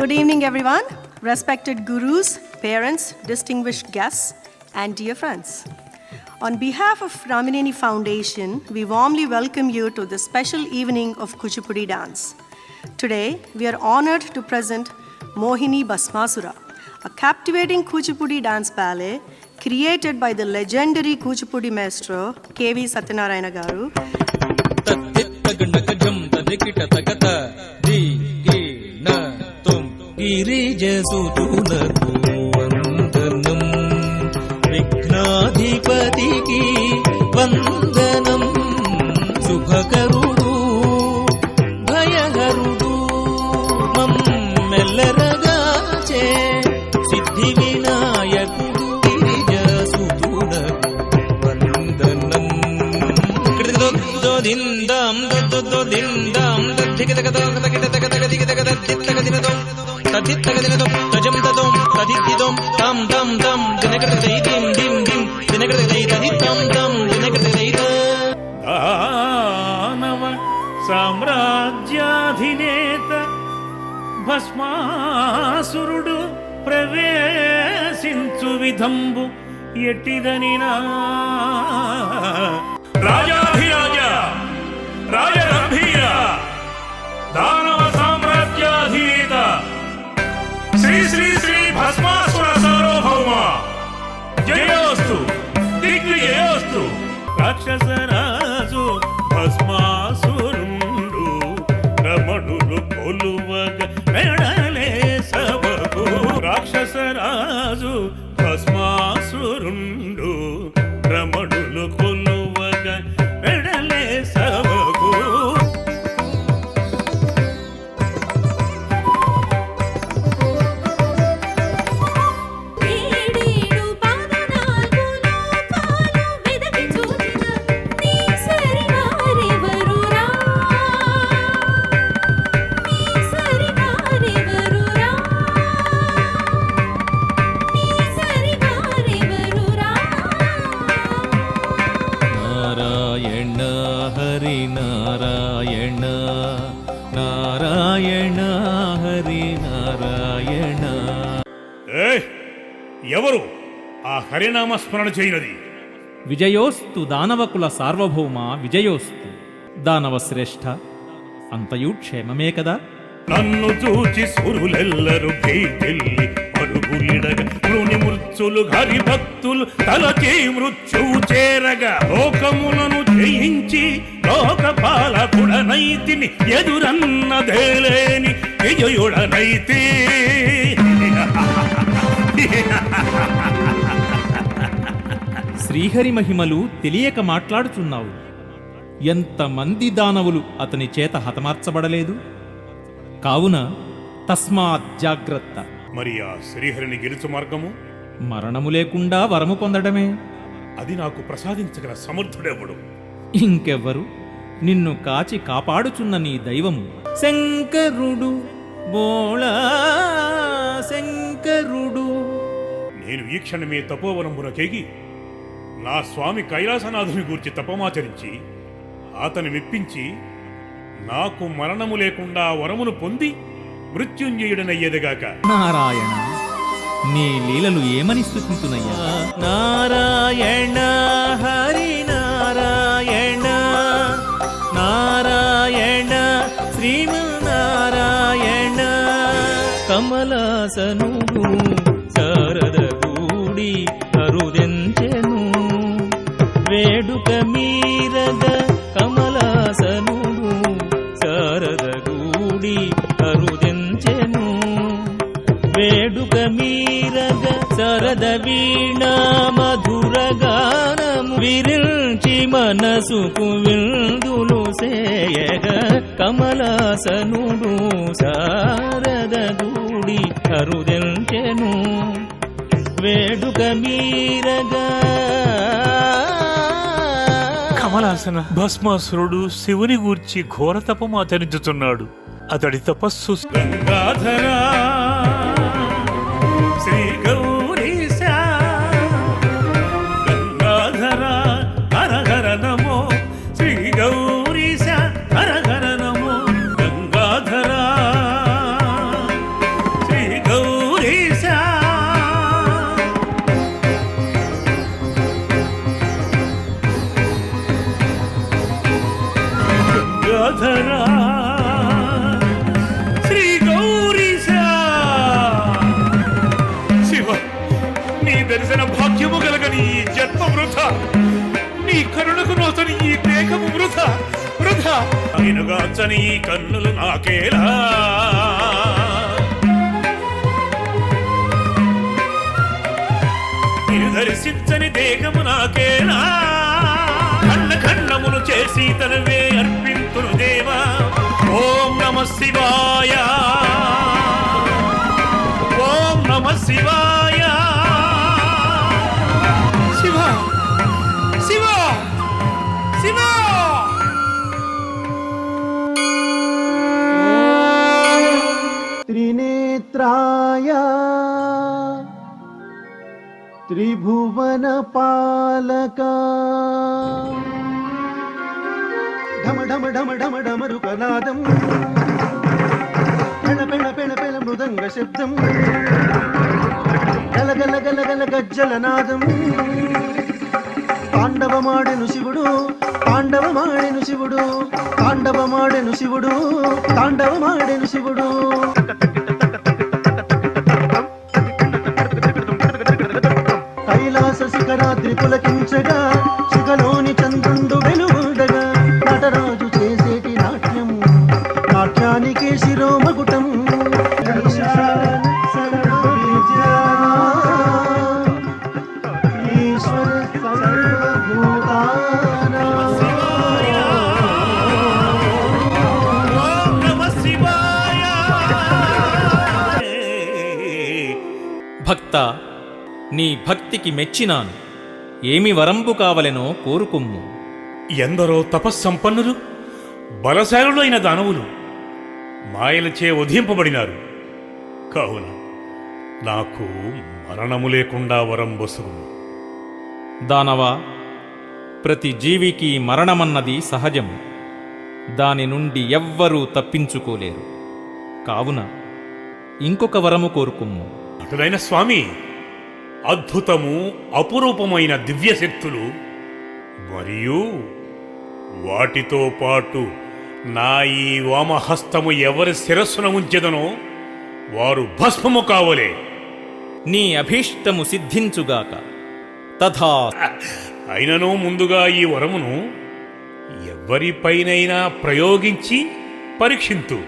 Good evening, everyone. Respected gurus, parents, distinguished guests, and dear friends. On behalf of Ramineni Foundation, we warmly welcome you to this special evening of Kuchipudi dance. Today, we are honored to present Mohini Bhasmasura, a captivating Kuchipudi dance ballet created by the legendary Kuchipudi maestro K.V. Satyanarayana Garu. విఘ్నాధిపతికి వందనం శుభకరుడు భయహరుడు మమ్మెల్లరగాచే సిద్ధి వినాయకుడు గిరిజసుతునకు వందనం దిందాం దిందాం తదిత్తగదినదో తజం తదో తదిద్దిదోం తాం తాం తాం దినకృతై దిం దిం దిం దినకృతై తదిత్తాం తాం దినకృతై దానవ సామ్రాజ్యాధినేత భస్మాసురుడు ప్రవేశించు విధంబు ఎట్టిదనినా రాజాధిరాజ రాజగంభీర దానవ సామ్రాజ్యాధినేత శ్రీ శ్రీ శ్రీ భస్మాసుర సార్వభౌమ జయోస్తు దిగ్విజయోస్తు. రాక్షసరాజు భస్మాసురుండు రమణులు కొలువగ మెడలే సభకు. రాక్షసరాజు భస్మాసురుండు రమణులు కొలువగ మెడలే సభకు. ఎవరు ఆ హరినామస్మరణ చేయనది? విజయోస్తు దానవకుల సార్వభౌమ విజయోస్తు. దానవ శ్రేష్ఠ, అంతయు క్షేమమే కదా? నన్ను చూచి సురులెల్లరు భీతిల్లి పరుగులిడగ మృని మృత్యులు హరిభక్తులు తలచి మృత్యువు చేరగా లోకములను జయించి లోకపాలకుడనైతిని ఎదురన్నదేలేని విజయుడనైతి. శ్రీహరి మహిమలు తెలియక మాట్లాడుచున్నావు. ఎంతమంది దానవులు అతని చేత హతమార్చబడలేదు? కావున తస్మాత్ జాగ్రత్త. మరి ఆ శ్రీహరిని గెలుచు మార్గము? మరణము లేకుండా వరము పొందడమే. అది నాకు ప్రసాదించగల సమర్థుడెవడు? ఇంకెవ్వరు? నిన్ను కాచి కాపాడుచున్న నీ దైవము శంకరుడు, బోళా శంకరుడు. నేను ఈ క్షణమే తపోవనమునకేగి నా స్వామి కైలాసనాథుని గూర్చి తపమాచరించి అతని మెప్పించి నాకు మరణము లేకుండా వరమును పొంది మృత్యుంజయుడనయ్యేదిగాక. నారాయణ, నీ లీలలు ఏమని స్తుతింతునయ్యా? నారాయణ హరి నారాయణ నారాయణ శ్రీమన్నారాయణ. కమలాసనుడు శారద గూడి అరుదెంచెను వేడుక మీరగ. కమలాసనుడు శారద గూడి అరుదెంచెను వేడుక మీరగ. శరద వీణా మధుర గానము విరించి మనసుకు విందులు సేయగ. కమలాసనుడు శారద గూడి అరుదెంచెను వేడుక మీరగా. కమలాసన భస్మాసురుడు శివుని గూర్చి ఘోర తపమాచరించుతున్నాడు. అతడి తపస్సు గంగాధరా శ్రీ గౌరీశ గంగాధరా హర హర నమో. శ్రీ గౌరీశ హర హర నమో. గంగాధరా గంగాధరా శ్రీ గౌరీశ. శివ, నీ దర్శన భాగ్యము కలగని ఈ జన్మ వృథా, నీ కరుణకు నోసని ఈ దేహము వృథా వృథా. ఆయనగాచని ఈ కన్నులు నాకేలా, దర్శించని దేహము నాకేనా. ఖండ ఖండములు చేసి తనవే అర్పింతును దేవా. ఓం నమ శివాయ, ఓం నమ శివాయ. శివ శివ శివ. త్రినేత్రాయ త్రిభువన పాలక ఢమ ఢమ ఢమ ఢమ ఢమరుకనాదం పెణ పెణ పెణ పెణ మృదంగ శబ్దం గల గల గల గల గజ్జలనాదం. తాండవమాడెను శివుడు, తాండవమాడెను శివుడు, తాండవమాడెను శివుడు, తాండవమాడెను శివుడు. కైలాస శిఖరాద్రి పులకించగా, శిఖలోని చంద్రుండు వెలుగుండగా, నటరాజు చేసేటి నాట్యం, నాట్యానికి శిరోమకుటం. ఈశ్వర సర్వభూతానాం. ఓం నమ శివాయ. భక్త, నీ భక్తికి మెచ్చినాను. ఏమి వరంబు కావలెనో కోరుకుమ్ము. ఎందరో తపస్సంపన్నులు, బలశాలులైన దానవులు మాయలచే వధింపబడినారు. కావున నాకు మరణము లేకుండా వరం బొసుగు. దానవా, ప్రతి జీవికి మరణమన్నది సహజం. దాని నుండి ఎవ్వరూ తప్పించుకోలేరు. కావున ఇంకొక వరము కోరుకుమ్ము. అటులైన స్వామి, అద్భుతము అపురూపమైన దివ్యశక్తులు మరియు వాటితో పాటు నా ఈ వామహస్తము ఎవరి శిరస్సున ఉంచెదనో వారు భస్మము కావలే. నీ అభీష్టము సిద్ధించుగాక. తథా. అయినను ముందుగా ఈ వరమును ఎవరిపైనైనా ప్రయోగించి పరీక్షింతు.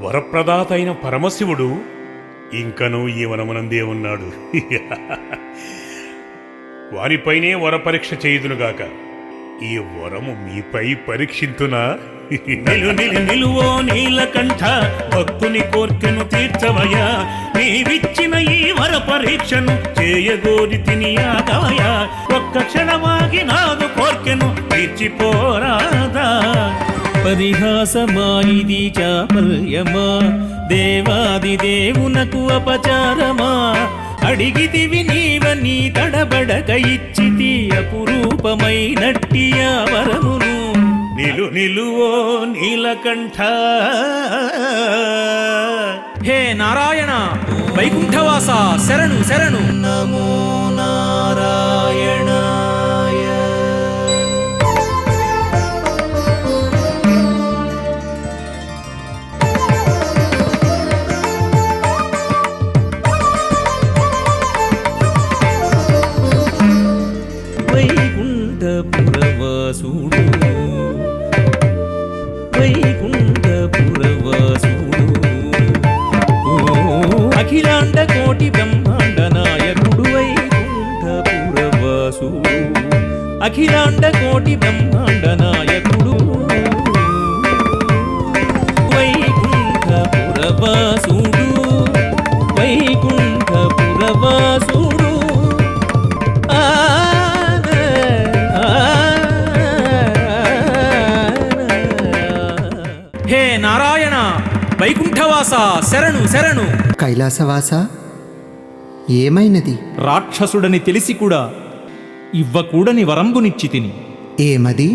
వరప్రదాత అయిన పరమశివుడు ఇంకనూ ఈ వనమునందే ఉన్నాడు. వారిపైనే వర పరీక్ష చేయుదునుగాక. ఈ వరము మీపై పరీక్షింతునా? నిలువో నీలకంఠ, భక్తుని కోర్కెను తీర్చవయా. నీవిచ్చిన ఈ వర పరీక్షను చేయగోరి తినియాదవయా. ఒక్క క్షణమాగి నాదు కోర్కెను తీర్చిపోరాదా. పరిహాసమాయిది చాపల్యమా, దేవాది దేవునకు అపచారమా. అడిగితివి నీవని తడబడక ఇచ్చితి అపురూపమైనట్టి ఆ వరమును. నిలువో నీలకంఠ. హే నారాయణ, వైకుంఠవాస, శరణు శరణు. నమో నారాయణాయ. వైకుంఠపురవాసుడు, వైకుంఠపురవాసుడు, అఖిలాండ కోటి బ్రహ్మాండ నాయకుడు. వైకుంఠపురవాసుడు, అఖిలాండ కోటి బ్రహ్మాండ నాయకుడు. వైకుంఠపురవాసుడు, వైకుంఠపురవాసుడు. హే నారాయణ, వైకుంఠవాస, శరణు శరణు. కైలాసవాస, ఏమైనది? రాక్షసుడని తెలిసి కూడా ఇవ్వకూడని వరంబునిచ్చి తిని. ఏమది?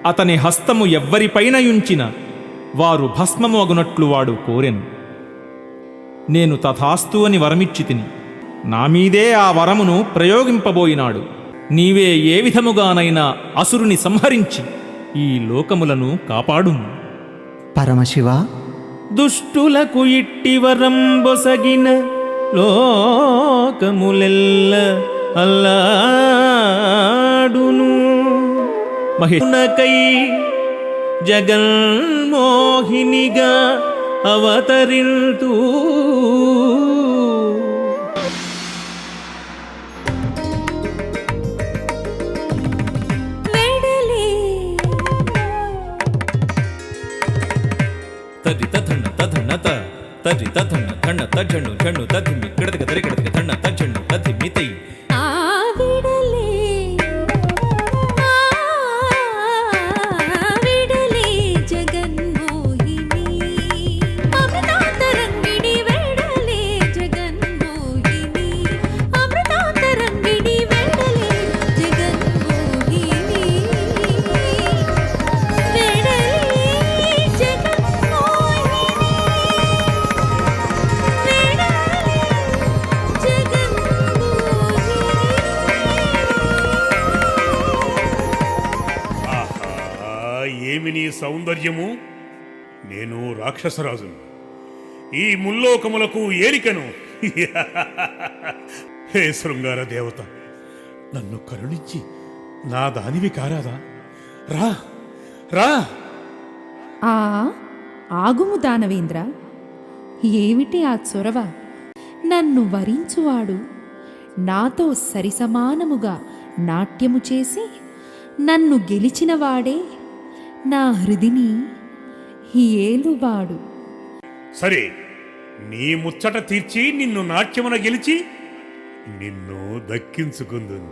అతని హస్తము ఎవ్వరిపైనయుంచిన వారు భస్మము అగునట్లు వాడు కోరెను. నేను తథాస్తు అని వరమిచ్చి తిని. నామీదే ఆ వరమును ప్రయోగింపబోయినాడు. నీవే ఏ విధముగానైనా అసురుని సంహరించి ఈ లోకములను కాపాడుము. పరమశివ, దుష్టులకు ఇట్టి వరంబొసగిన లోకములెల్ల అల్లాడును. మహిళకై జగన్మోహినిగా అవతరింతూ తది తథన్న తథన్నత తది తథన్న థన్న తజ్జను జను తదిమి కిడదక దరికిడదక థన్న తజ్జను తదిమితై ఏమి నీ సౌందర్యము! నేను రాక్షసరాజును, ఈ ముల్లోకములకు ఏలికను. హే శృంగార దేవత, నన్ను కరుణించి నా దానివి కారాదా? రా రా. ఆగుము దానవేంద్ర, ఏమిటి ఆ చొరవ? నన్ను వరించువాడు నాతో సరిసమానముగా నాట్యము చేసి నన్ను గెలిచినవాడే నా హృదిని ఏలువాడు. సరే, నీ ముచ్చట తీర్చి నిన్ను నాట్యమున గెలిచి నిన్ను దక్కించుకుందును.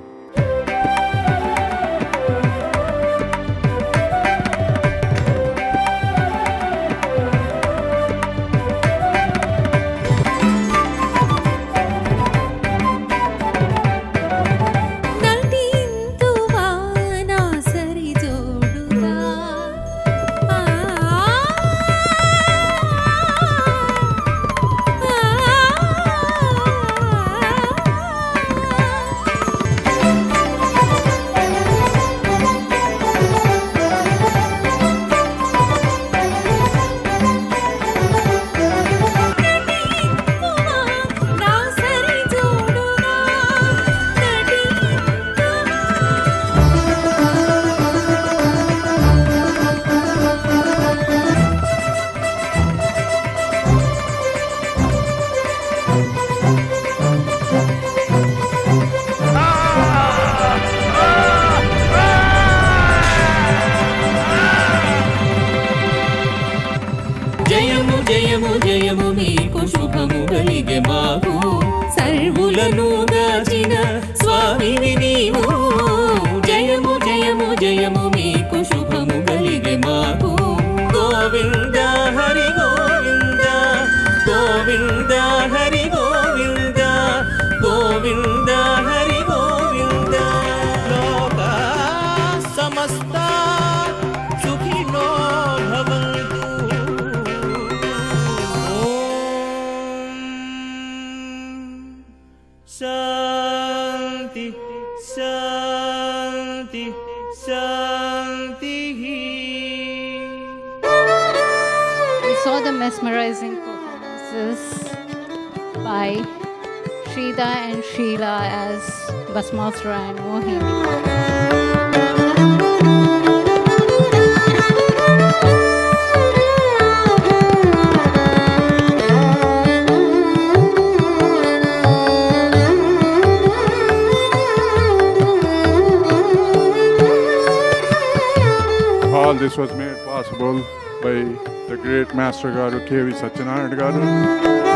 జయము జయము మీకు శుభము కలిగే మాకు, సర్వులను గాచిన స్వామివి నీవు. జయము జయము జయము మీకు శుభము కలిగే మాకు. గోవింద హరి గోవింద, గోవింద హరి గోవింద, గోవింద హరి గోవింద. లోక సమస్త సుఖినో భవంతు. శాంతి శాంతి శాంతి. We saw the mesmerizing performances by Shrida and Sheila as Basmasura and Mohini. All this was made possible by the great Master Garu K.V. Satyanarayana Garu.